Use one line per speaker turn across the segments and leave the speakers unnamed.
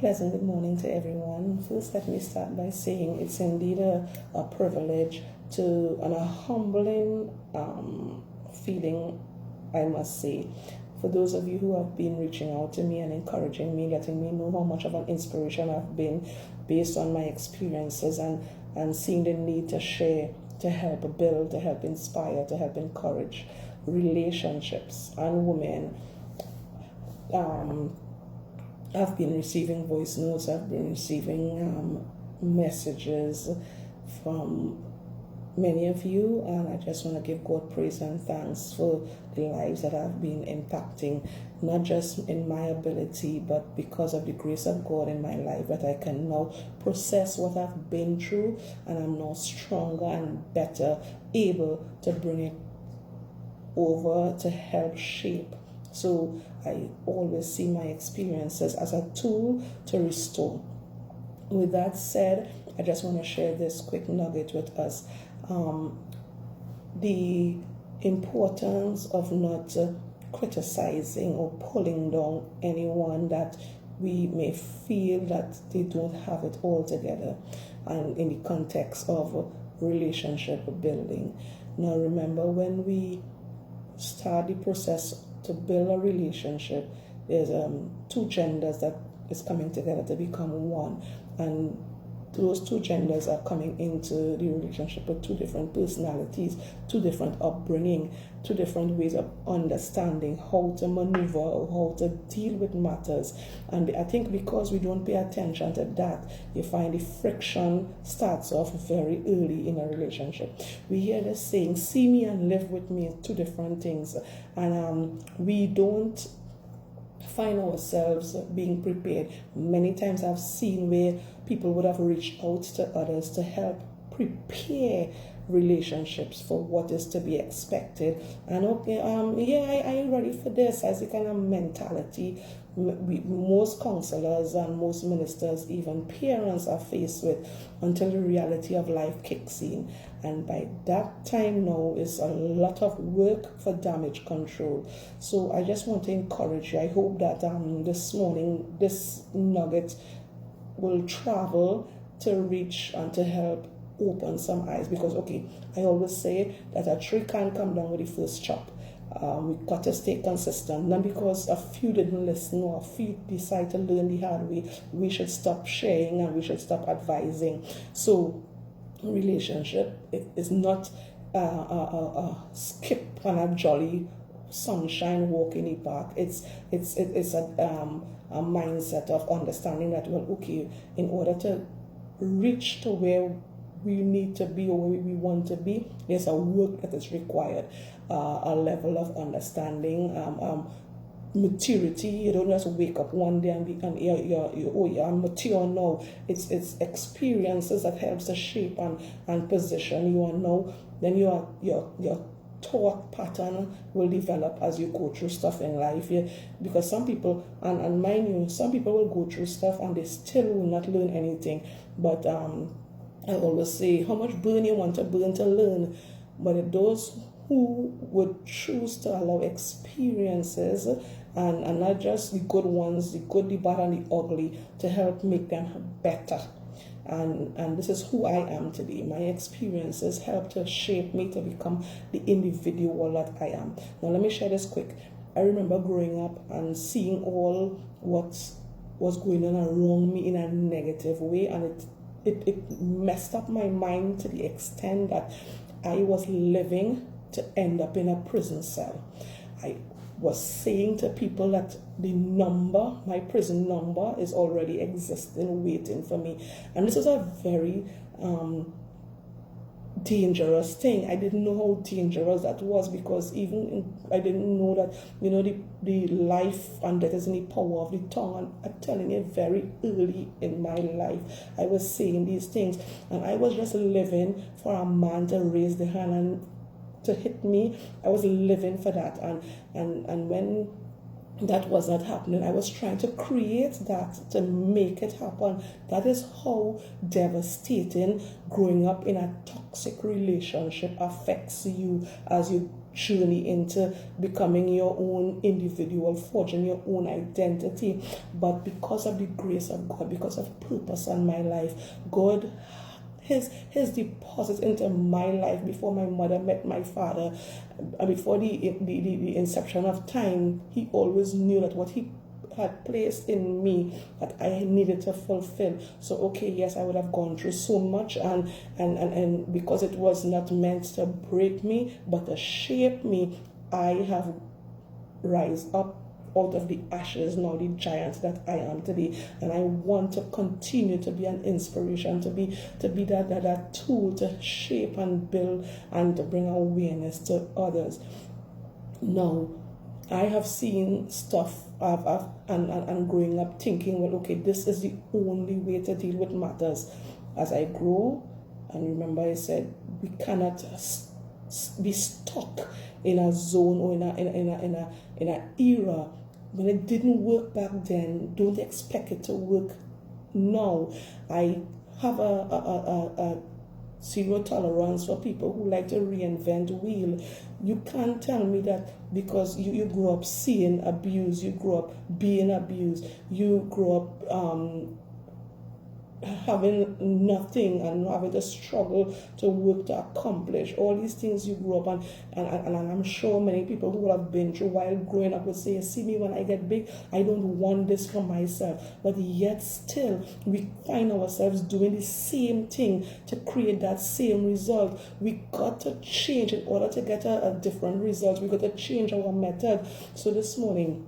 Pleasant good morning to everyone. First, let me start by saying it's indeed a privilege and a humbling feeling, I must say. For those of you who have been reaching out to me and encouraging me, letting me know how much of an inspiration I've been based on my experiences and seeing the need to share, to help build, to help inspire, to help encourage relationships and women. I've been receiving voice notes, I've been receiving messages from many of you, and I just want to give God praise and thanks for the lives that I've been impacting, not just in my ability, but because of the grace of God in my life, that I can now process what I've been through, and I'm now stronger and better able to bring it over to help shape. So I always see my experiences as a tool to restore. With that said, I just want to share this quick nugget with us. The importance of not criticizing or pulling down anyone that we may feel that they don't have it all together, and in the context of relationship building. Now remember, when we start the process to build a relationship, there's two genders that is coming together to become one, and those two genders are coming into the relationship with two different personalities, two different upbringing, two different ways of understanding how to maneuver or how to deal with matters. And I think because we don't pay attention to that, you find the friction starts off very early in a relationship. We hear this saying, see me and live with me, two different things. And we don't find ourselves being prepared. Many times I've seen where people would have reached out to others to help prepare relationships for what is to be expected. And I'm ready for this, as a kind of mentality most counselors and most ministers, even parents, are faced with until the reality of life kicks in. And by that time now is a lot of work for damage control. So I just want to encourage you. I hope that this morning this nugget will travel to reach and to help open some eyes, because I always say that a tree can't come down with the first chop. We've got to stay consistent, not because a few didn't listen or a few decide to learn the hard way. We should stop sharing and we should stop advising. So relationship is not a skip and a jolly sunshine walk in the park. It's a mindset of understanding that, in order to reach to where we need to be or where we want to be, there's a work that is required, a level of understanding, maturity. You don't just wake up one day and you're mature now. It's experiences that helps to shape and position you, and now then your thought pattern will develop as you go through stuff in life. Because some people, and mind you, some people will go through stuff and they still will not learn anything. But I always say, how much burn you want to burn to learn? But those who would choose to allow experiences, and not just the good ones, the good, the bad, and the ugly, to help make them better. And this is who I am today. My experiences help to shape me to become the individual that I am. Now let me share this quick. I remember growing up and seeing all what was going on around me in a negative way, and it messed up my mind to the extent that I was living to end up in a prison cell. I was saying to people that my prison number is already existing, waiting for me. And this is a very dangerous thing. I didn't know how dangerous that was, because I didn't know that, the life and death is in the power of the tongue. And I'm telling you, very early in my life, I was saying these things, and I was just living for a man to raise the hand and to hit me. I was living for that, and when that was not happening, I was trying to create that to make it happen. That is how devastating growing up in a toxic relationship affects you as you journey into becoming your own individual, forging your own identity. But because of the grace of God, because of purpose on my life, God his deposit into my life before my mother met my father, before the inception of time. He always knew that what he had placed in me that I needed to fulfill. So okay, yes, I would have gone through so much, and because it was not meant to break me but to shape me, I have rise up out of the ashes, now the giant that I am today. And I want to continue to be an inspiration, to be that tool to shape and build and to bring awareness to others. Now, I have seen stuff and growing up thinking, well, okay, this is the only way to deal with matters. As I grow, and remember I said, we cannot be stuck in a zone or in a era when it didn't work back then. Don't expect it to work now. I have a zero tolerance for people who like to reinvent wheel. You can't tell me that because you grew up seeing abuse, you grew up being abused, you grew up having nothing and having to struggle to work to accomplish all these things you grew up on, and I'm sure many people who have been through while growing up would say, see me when I get big, I don't want this for myself. But yet still we find ourselves doing the same thing to create that same result. We got to change in order to get a different result. We got to change our method. So this morning,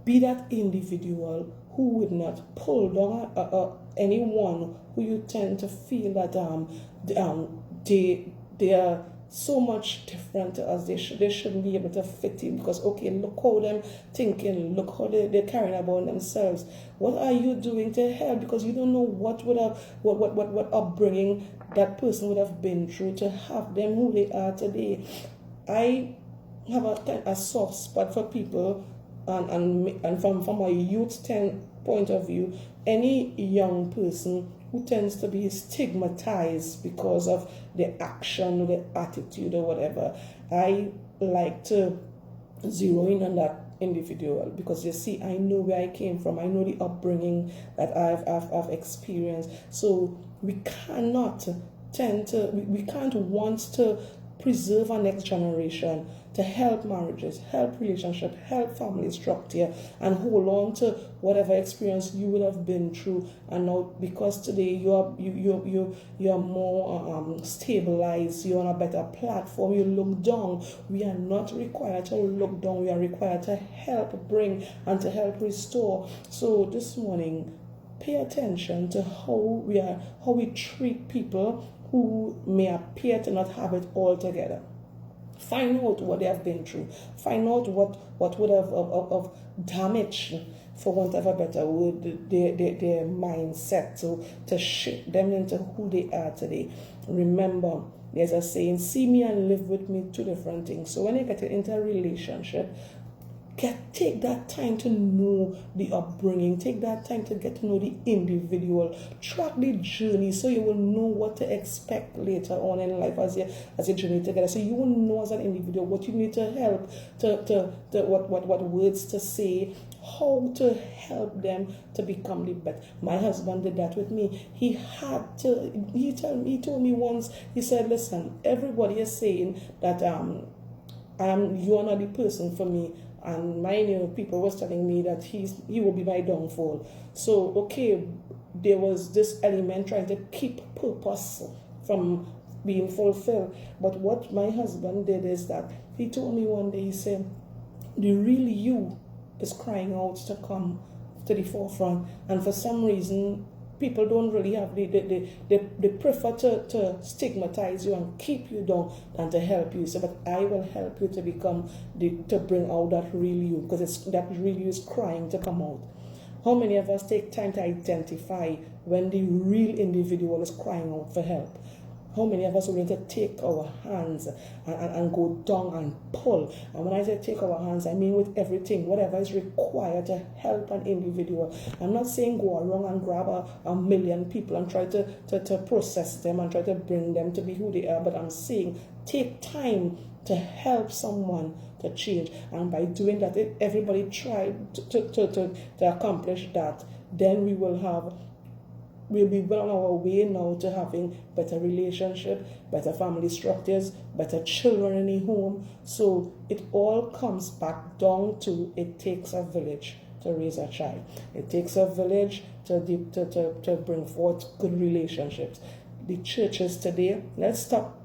be that individual who would not pull down anyone who you tend to feel that they are so much different to us. They shouldn't be able to fit in because, okay, look how them thinking, look how they're carrying about themselves. What are you doing to help? Because you don't know what upbringing that person would have been through to have them who they are today. I have a soft spot for people, and from a youth point of view, any young person who tends to be stigmatized because of their action or their attitude or whatever, I like to zero in on that individual, because you see, I know where I came from, I know the upbringing that I've experienced. So we cannot we can't want to preserve our next generation, to help marriages, help relationships, help family structure, and hold on to whatever experience you would have been through. And now, because today you're more stabilized, you're on a better platform, you look down. We are not required to look down. We are required to help bring and to help restore. So this morning, pay attention to how we treat people who may appear to not have it all together. Find out what they have been through. Find out what would have of damaged, for want of a better word, their mindset to shape them into who they are today. Remember, there's a saying, see me and live with me, two different things. So when you get into a relationship, take that time to know the upbringing. Take that time to get to know the individual. Track the journey so you will know what to expect later on in life as you journey together. So you will know as an individual what you need to help, to what words to say, how to help them to become the best. My husband did that with me. He told me once, he said, listen, everybody is saying that you are not the person for me. And many people was telling me that he will be my downfall. So, okay, there was this element trying to keep purpose from being fulfilled. But what my husband did is that he told me one day, he said, the real you is crying out to come to the forefront. And for some reason, people don't really have, they prefer to stigmatize you and keep you down than to help you. So, but I will help you to become, to bring out that real you, because that real you is crying to come out. How many of us take time to identify when the real individual is crying out for help? How many of us are going to take our hands and go down and pull? And when I say take our hands, I mean with everything, whatever is required to help an individual. I'm not saying go around and grab a million people and try to process them and try to bring them to be who they are, but I'm saying take time to help someone to change. And by doing that, if everybody tried to accomplish that, then we'll be well on our way now to having better relationship, better family structures, better children in the home. So it all comes back down to it takes a village to raise a child. It takes a village to bring forth good relationships. The churches today, let's stop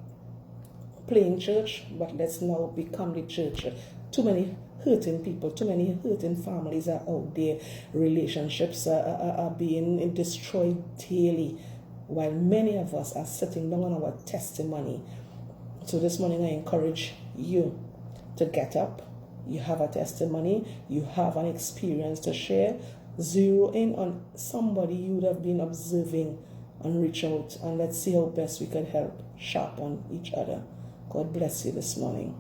playing church, but let's now become the church. Too many hurting people, too many hurting families are out there. Relationships are being destroyed daily, while many of us are sitting down on our testimony. So this morning I encourage you to get up. You have a testimony, you have an experience to share. Zero in on somebody you would have been observing and reach out, and let's see how best we can help sharpen each other. God bless you this morning.